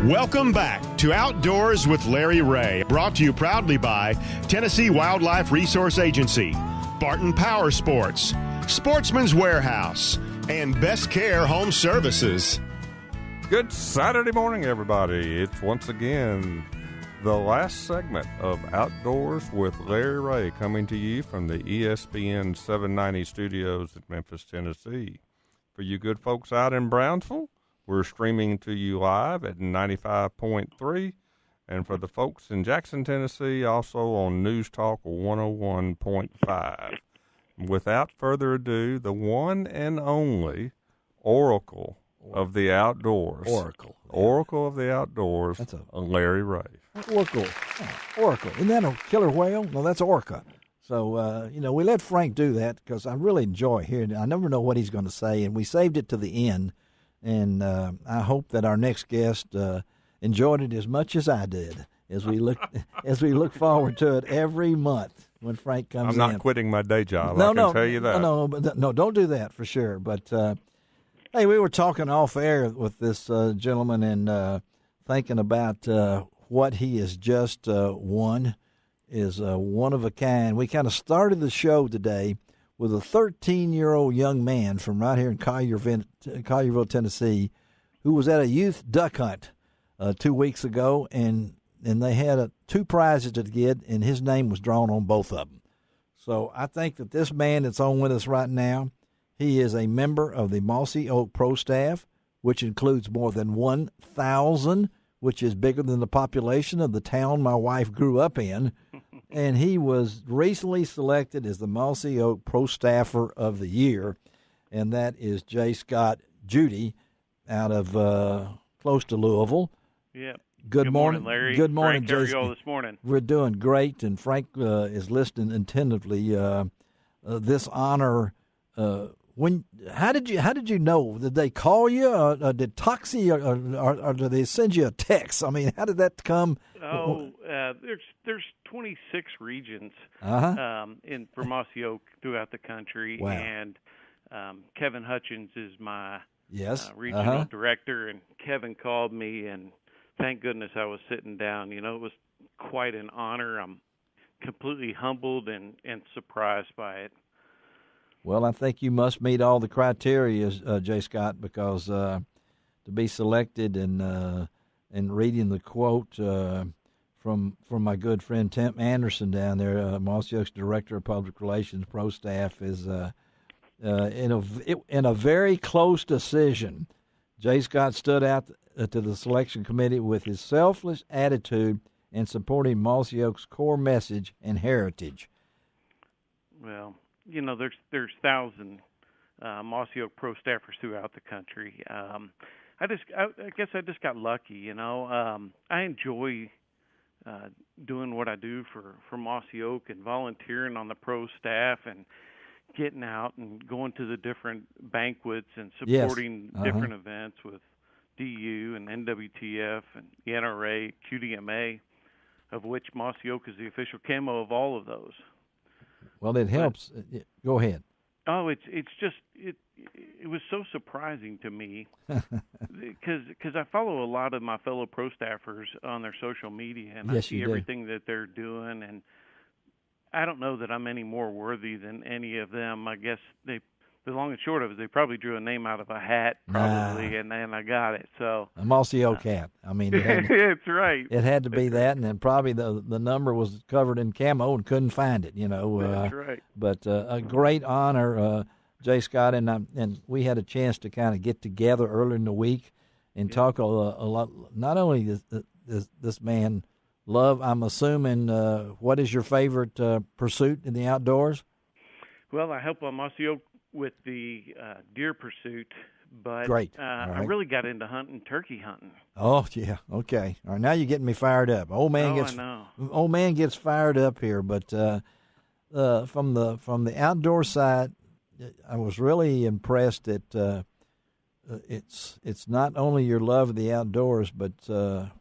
Welcome back to Outdoors with Larry Ray, brought to you proudly by Tennessee Wildlife Resource Agency, Barton Power Sports, Sportsman's Warehouse, and Best Care Home Services. Good Saturday morning, everybody. It's once again the last segment of Outdoors with Larry Ray, coming to you from the ESPN 790 studios in Memphis, Tennessee. For you good folks out in Brownsville, we're streaming to you live at 95.3. And for the folks in Jackson, Tennessee, also on News Talk 101.5. Without further ado, the one and only Oracle of the Outdoors. Oracle of the Outdoors. That's Larry Ray. Oracle. Oh, Oracle. Isn't that a killer whale? No, that's Orca. So, we let Frank do that because I really enjoy hearing it. I never know what he's going to say, and we saved it to the end. And I hope that our next guest enjoyed it as much as I did as we look forward to it every month when Frank comes in. I'm not quitting my day job. I can tell you that. No, don't do that for sure. But, hey, we were talking off air with this gentleman and thinking about what he has just won is one of a kind. We kind of started the show today with a 13-year-old young man from right here in Collierville, Tennessee, who was at a youth duck hunt 2 weeks ago, and they had two prizes to get, and his name was drawn on both of them. So I think that this man that's on with us right now, he is a member of the Mossy Oak Pro Staff, which includes more than 1,000, which is bigger than the population of the town my wife grew up in. And he was recently selected as the Mossy Oak Pro Staffer of the Year, and that is J. Scott Judy out of close to Louisville. Yeah. Good morning, Larry. Good morning, Frank, how are Jason. you all this morning? We're doing great, and Frank is listening attentively. This honor. How did you know? Did they call you? Did Toxie or did they send you a text? I mean, how did that come? Oh, there's 26 regions for Mossy Oak throughout the country, wow. And Kevin Hutchins is my regional regional director, and Kevin called me, and thank goodness I was sitting down. It was quite an honor. I'm completely humbled and surprised by it. Well, I think you must meet all the criteria, J. Scott, because to be selected and reading the quote from my good friend Tim Anderson down there, Mossy Oak's Director of Public Relations Pro Staff, is in a very close decision. J. Scott stood out to the selection committee with his selfless attitude and supporting Mossy Oak's core message and heritage. Well, there's thousands Mossy Oak Pro staffers throughout the country. I guess I just got lucky. I enjoy doing what I do for Mossy Oak and volunteering on the pro staff and getting out and going to the different banquets and supporting different events with DU and NWTF and the NRA, QDMA, of which Mossy Oak is the official camo of all of those. Well, it helps. Go ahead. Oh, it was so surprising to me because I follow a lot of my fellow pro staffers on their social media, and I see everything that they're doing, and I don't know that I'm any more worthy than any of them. I guess the long and short of it, they probably drew a name out of a hat, and then I got it. So a Mossy Oak hat. I mean, it's right. It had to be that, and then probably the number was covered in camo and couldn't find it. That's right. But a great honor, J. Scott, and we had a chance to kind of get together earlier in the week and talk a lot. Not only this man love, I'm assuming. What is your favorite pursuit in the outdoors? Well, I help on Mossy Oak with the deer pursuit, but great. I really got into hunting, turkey hunting. Oh yeah, okay. All right, now you're getting me fired up. Old man gets fired up here. But from the outdoor side, I was really impressed that it's not only your love of the outdoors, but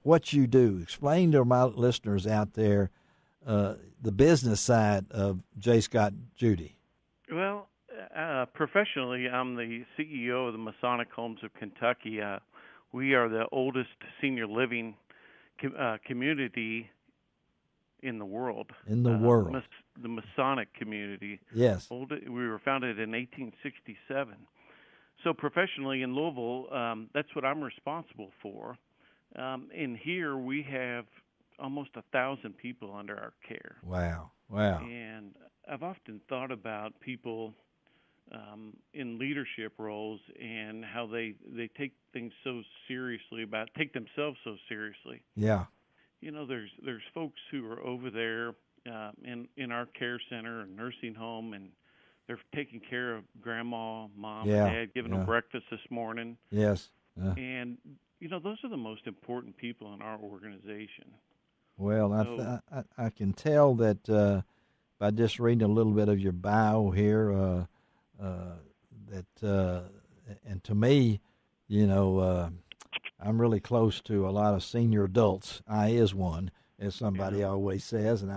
what you do. Explain to my listeners out there the business side of J. Scott Judy. Well, professionally, I'm the CEO of the Masonic Homes of Kentucky. We are the oldest senior living community in the world. In the world. The Masonic community. Yes. We were founded in 1867. So professionally in Louisville, that's what I'm responsible for. And here we have almost 1,000 people under our care. Wow. And I've often thought about people in leadership roles and how they take things so seriously, take themselves so seriously. Yeah. You know, there's folks who are over there in our care center or nursing home, and they're taking care of grandma, mom, and dad, giving them breakfast this morning. Yes. And, you know, those are the most important people in our organization. Well, I can tell that by just reading a little bit of your bio here, and to me, you know, I'm really close to a lot of senior adults. I is one, as somebody always says, and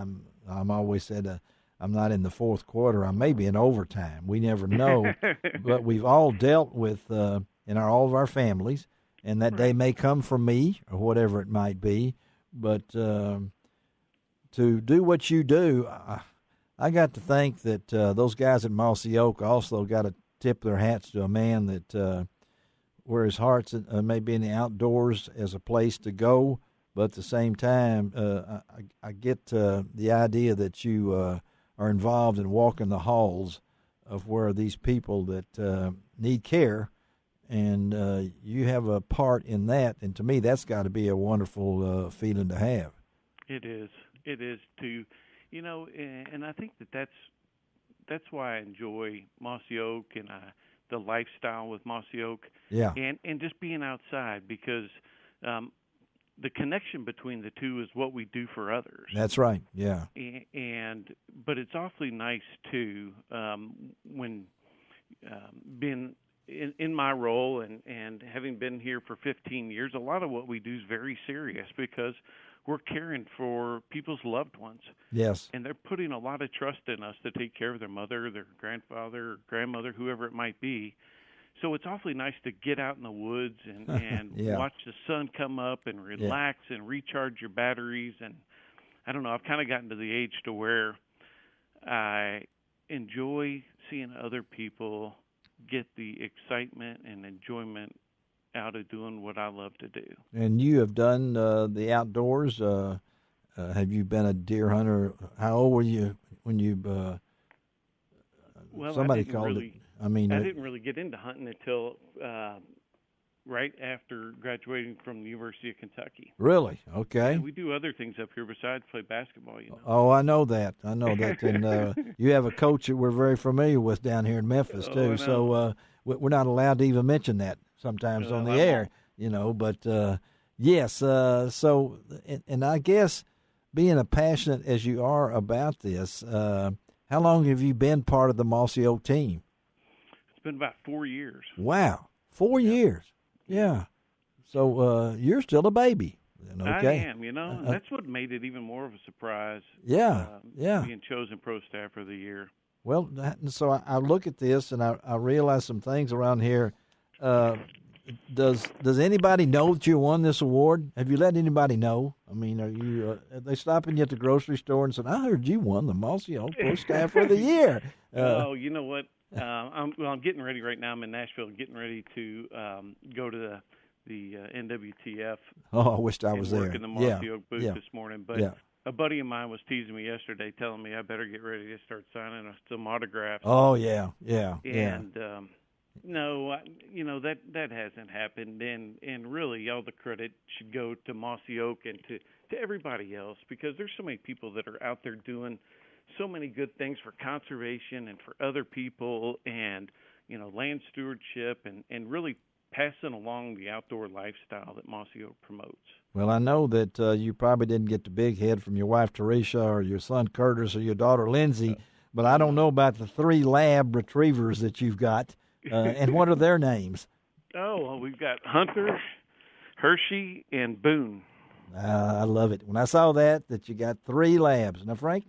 I'm always said I'm not in the fourth quarter. I may be in overtime. We never know, but we've all dealt with in all of our families, and that day may come for me or whatever it might be. But to do what you do, I got to think that those guys at Mossy Oak also got to tip their hats to a man that where his heart's may be in the outdoors as a place to go, but at the same time, I get the idea that you are involved in walking the halls of where these people that need care, and you have a part in that, and to me, that's got to be a wonderful feeling to have. It is. It is too. You know, and I think that's why I enjoy Mossy Oak and the lifestyle with Mossy Oak. Yeah. And just being outside, because the connection between the two is what we do for others. That's right. Yeah. But it's awfully nice too when being in my role and having been here for 15 years. A lot of what we do is very serious because we're caring for people's loved ones. Yes. And they're putting a lot of trust in us to take care of their mother, their grandfather, grandmother, whoever it might be. So it's awfully nice to get out in the woods and watch the sun come up and relax and recharge your batteries. And I don't know, I've kind of gotten to the age to where I enjoy seeing other people get the excitement and enjoyment out of doing what I love to do. And you have done the outdoors. Have you been a deer hunter? How old were you when you? Well, somebody called it. I mean, I didn't really get into hunting until right after graduating from the University of Kentucky. Really? Okay. And we do other things up here besides play basketball. You know. Oh, I know that. And you have a coach that we're very familiar with down here in Memphis too. So we're not allowed to even mention that sometimes on the air, you know, but yes. So, and I guess being as passionate as you are about this, how long have you been part of the Mossy Oak team? It's been about 4 years. Wow. 4 years. Yeah. So you're still a baby. Okay. I am, you know. That's what made it even more of a surprise. Yeah. Being chosen Pro Staffer of the Year. Well, so I look at this and I realize some things around here. Does anybody know that you won this award? Have you let anybody know? I mean, are they stopping you at the grocery store and saying, "I heard you won the Mossy Oak Pro Staffer of the Year"? Oh, you know what? I'm getting ready right now. I'm in Nashville, getting ready to go to the NWTF. Oh, I wished I was there. Work in the Mossy Oak booth this morning, but. Yeah. A buddy of mine was teasing me yesterday, telling me I better get ready to start signing some autographs. Oh yeah. And no, you know that hasn't happened, and really all the credit should go to Mossy Oak and to everybody else, because there's so many people that are out there doing so many good things for conservation and for other people, and land stewardship and really passing along the outdoor lifestyle that Mossy Oak promotes. Well, I know that you probably didn't get the big head from your wife, Teresa, or your son, Curtis, or your daughter, Lindsay, but I don't know about the 3 lab retrievers that you've got, and what are their names? Oh, well, we've got Hunter, Hershey, and Boone. I love it. When I saw that you got 3 labs. Now, Frank,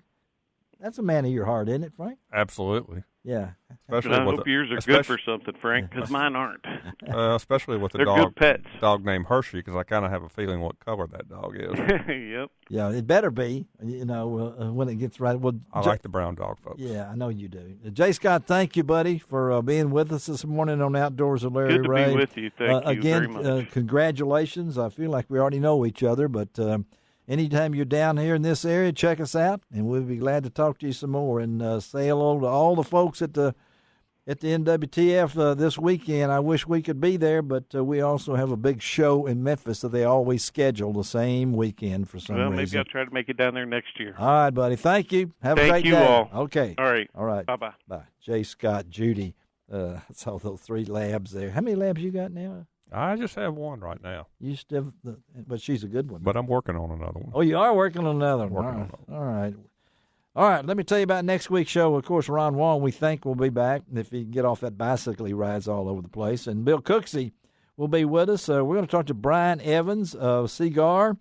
that's a man of your heart, isn't it, Frank? Absolutely. Yeah. Especially I hope yours are good for something, Frank, because mine aren't. Especially with a They're dog, good pets. dog named Hershey, because I kind of have a feeling what color that dog is. Yep. Yeah, it better be, when it gets right. Well, I like the brown dog, folks. Yeah, I know you do. J. Scott, thank you, buddy, for being with us this morning on Outdoors with Larry Good to Ray. be with you. Thank you again, very much. Congratulations. I feel like we already know each other, but anytime you're down here in this area, check us out, and we'll be glad to talk to you some more and say hello to all the folks at the NWTF this weekend. I wish we could be there, but we also have a big show in Memphis that they always schedule the same weekend for some reason. Well, maybe I'll try to make it down there next year. All right, buddy. Thank you. Have a great day. Thank you all. Okay. All right. Bye-bye. Bye. J. Scott, Judy. That's all those 3 labs there. How many labs you got now? I just have one right now. You still, but she's a good one. But I'm working on another one. Oh, you are working on another one. All right. Let me tell you about next week's show. Of course, Ron Wong, we think, will be back if he can get off that bicycle he rides all over the place. And Bill Cooksey will be with us. We're going to talk to Brian Evans of Cigar,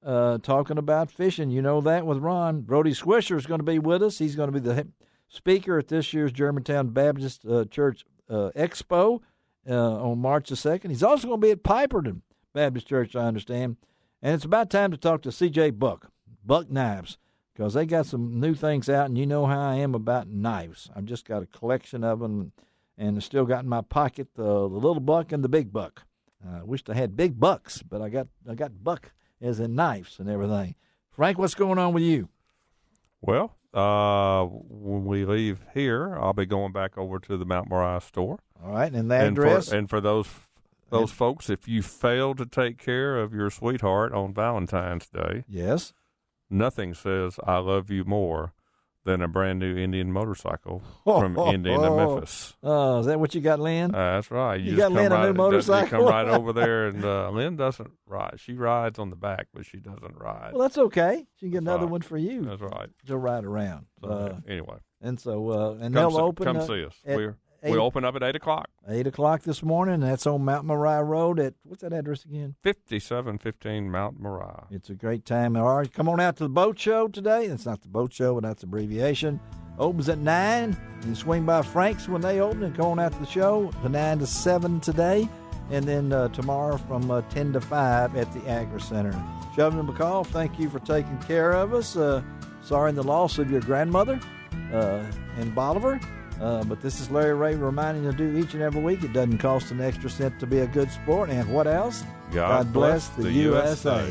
talking about fishing. You know that with Ron. Brody Swisher is going to be with us. He's going to be the speaker at this year's Germantown Baptist Church Expo on March the 2nd. He's also going to be at Piperton Baptist Church, I understand. And it's about time to talk to C.J. Buck Knives, because they got some new things out, and you know how I am about knives. I've just got a collection of them, and I still got in my pocket the little buck and the big buck. I wished I had big bucks, but I got buck as in knives and everything. Frank, what's going on with you? Well, when we leave here, I'll be going back over to the Mount Moriah store. All right, and the address? And for those folks, if you fail to take care of your sweetheart on Valentine's Day, yes, nothing says I love you more than a brand new Indian motorcycle from Indian to Memphis. Oh, is that what you got, Lynn? That's right. You got Lynn a new motorcycle? You come right over there, and Lynn doesn't ride. She rides on the back, but she doesn't ride. Well, that's okay. She can get another one for you. That's right. To ride around. Anyway. And so, and they'll open. Come see us. We open up at 8 o'clock. 8 o'clock this morning, and that's on Mount Moriah Road at, what's that address again? 5715 Mount Moriah. It's a great time. All right, come on out to the boat show today. It's not the boat show, but that's abbreviation. Opens at 9. You can swing by Frank's when they open and go on out to the show, the 9 to 7 today, and then tomorrow from 10 to 5 at the Agri Center. Shovin and McCall, thank you for taking care of us. Sorry in the loss of your grandmother in Bolivar. But this is Larry Ray reminding you to do each and every week. It doesn't cost an extra cent to be a good sport. And what else? God bless the USA.